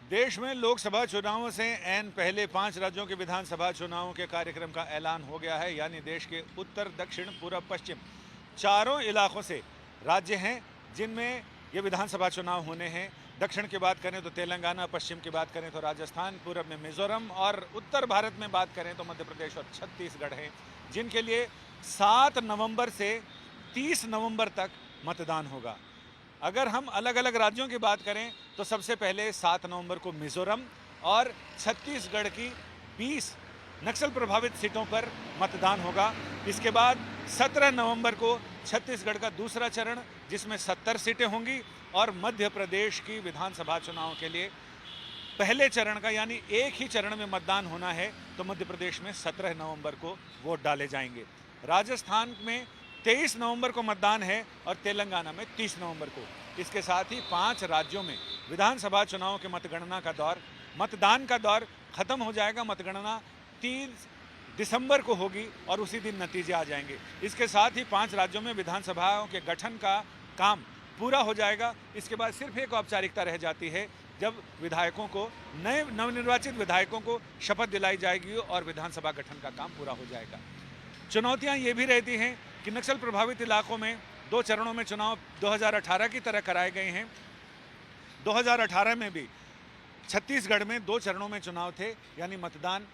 देश में लोकसभा चुनावों से ऐन पहले 5 राज्यों के विधानसभा चुनावों के कार्यक्रम का ऐलान हो गया है। यानी देश के उत्तर, दक्षिण, पूर्व, पश्चिम चारों इलाकों से राज्य हैं जिनमें ये विधानसभा चुनाव होने हैं। दक्षिण की बात करें तो तेलंगाना, पश्चिम की बात करें तो राजस्थान, पूर्व में मिजोरम और उत्तर भारत में बात करें तो मध्य प्रदेश और छत्तीसगढ़ हैं, जिनके लिए 7 नवंबर से 30 नवंबर तक मतदान होगा। अगर हम अलग अलग राज्यों की बात करें तो सबसे पहले 7 नवंबर को मिजोरम और छत्तीसगढ़ की 20 नक्सल प्रभावित सीटों पर मतदान होगा। इसके बाद 17 नवंबर को छत्तीसगढ़ का दूसरा चरण जिसमें 70 सीटें होंगी और मध्य प्रदेश की विधानसभा चुनाव के लिए पहले चरण का यानी एक ही चरण में मतदान होना है, तो मध्य प्रदेश में 17 नवंबर को वोट डाले जाएंगे। राजस्थान में 23 नवंबर को मतदान है और तेलंगाना में 30 नवंबर को। इसके साथ ही 5 राज्यों में विधानसभा चुनाव के मतदान का दौर खत्म हो जाएगा। मतगणना 3 दिसंबर को होगी और उसी दिन नतीजे आ जाएंगे। इसके साथ ही 5 राज्यों में विधानसभाओं के गठन का काम पूरा हो जाएगा। इसके बाद सिर्फ एक औपचारिकता रह जाती है, जब विधायकों को नवनिर्वाचित विधायकों को शपथ दिलाई जाएगी और विधानसभा गठन का काम पूरा हो जाएगा। चुनौतियां ये भी रहती हैं कि नक्सल प्रभावित इलाकों में 2 चरणों में चुनाव 2018 की तरह कराए गए हैं। 2018 में भी छत्तीसगढ़ में 2 चरणों में चुनाव थे, यानी मतदान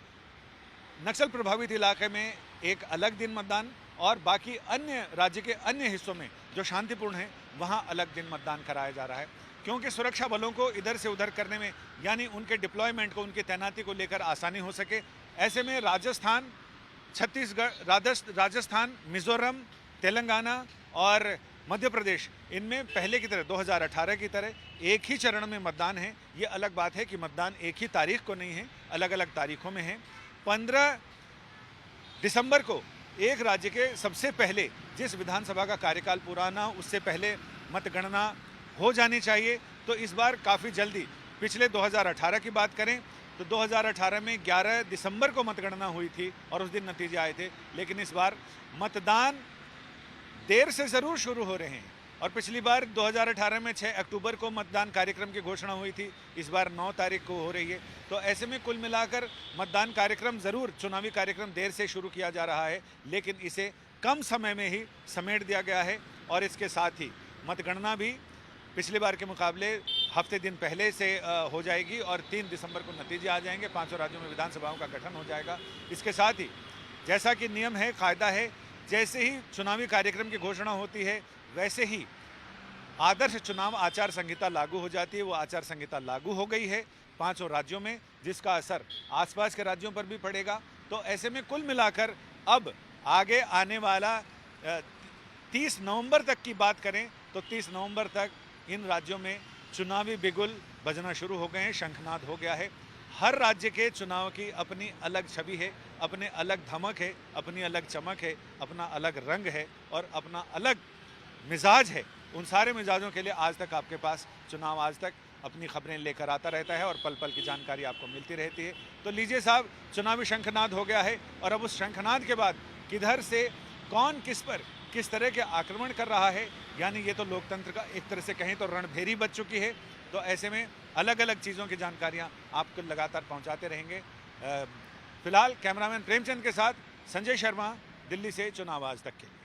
नक्सल प्रभावित इलाके में एक अलग दिन मतदान और बाकी अन्य राज्य के अन्य हिस्सों में जो शांतिपूर्ण है वहां अलग दिन मतदान कराया जा रहा है, क्योंकि सुरक्षा बलों को इधर से उधर करने में यानी उनके डिप्लॉयमेंट को, उनकी तैनाती को लेकर आसानी हो सके। ऐसे में राजस्थान, मिजोरम, तेलंगाना और मध्य प्रदेश, इनमें पहले की तरह 2018 की तरह एक ही चरण में मतदान है। ये अलग बात है कि मतदान एक ही तारीख को नहीं है, अलग अलग तारीखों में है। 15 दिसंबर को एक राज्य के सबसे पहले जिस विधानसभा का कार्यकाल पूरा ना उससे पहले मतगणना हो जानी चाहिए, तो इस बार काफ़ी जल्दी, पिछले 2018 की बात करें तो 2018 में 11 दिसंबर को मतगणना हुई थी और उस दिन नतीजे आए थे, लेकिन इस बार मतदान देर से ज़रूर शुरू हो रहे हैं। और पिछली बार 2018 में 6 अक्टूबर को मतदान कार्यक्रम की घोषणा हुई थी, इस बार 9 तारीख को हो रही है। तो ऐसे में कुल मिलाकर मतदान कार्यक्रम ज़रूर, चुनावी कार्यक्रम देर से शुरू किया जा रहा है, लेकिन इसे कम समय में ही समेट दिया गया है। और इसके साथ ही मतगणना भी पिछली बार के मुकाबले हफ्ते दिन पहले से हो जाएगी और 3 दिसंबर को नतीजे आ जाएंगे। 5 राज्यों में विधानसभाओं का गठन हो जाएगा। इसके साथ ही जैसा कि नियम है, कायदा है, जैसे ही चुनावी कार्यक्रम की घोषणा होती है वैसे ही आदर्श चुनाव आचार संहिता लागू हो जाती है। वो आचार संहिता लागू हो गई है 5 राज्यों में, जिसका असर आसपास के राज्यों पर भी पड़ेगा। तो ऐसे में कुल मिलाकर अब आगे आने वाला 30 नवंबर तक की बात करें तो 30 नवंबर तक इन राज्यों में चुनावी बिगुल बजना शुरू हो गए हैं, शंखनाद हो गया है। हर राज्य के चुनाव की अपनी अलग छवि है, अपने अलग धमक है, अपनी अलग चमक है, अपना अलग रंग है और अपना अलग मिजाज है। उन सारे मिजाजों के लिए आज तक आपके पास चुनाव आज तक अपनी खबरें लेकर आता रहता है और पल पल की जानकारी आपको मिलती रहती है। तो लीजिए साहब, चुनावी शंखनाद हो गया है और अब उस शंखनाद के बाद किधर से कौन किस पर किस तरह के आक्रमण कर रहा है, यानी ये तो लोकतंत्र का एक तरह से कहें तो रणभेरी बच चुकी है। तो ऐसे में अलग अलग चीज़ों की जानकारियाँ आपको लगातार पहुँचाते रहेंगे। फिलहाल कैमरामैन प्रेमचंद के साथ संजय शर्मा, दिल्ली से चुनाव आज तक के लिए।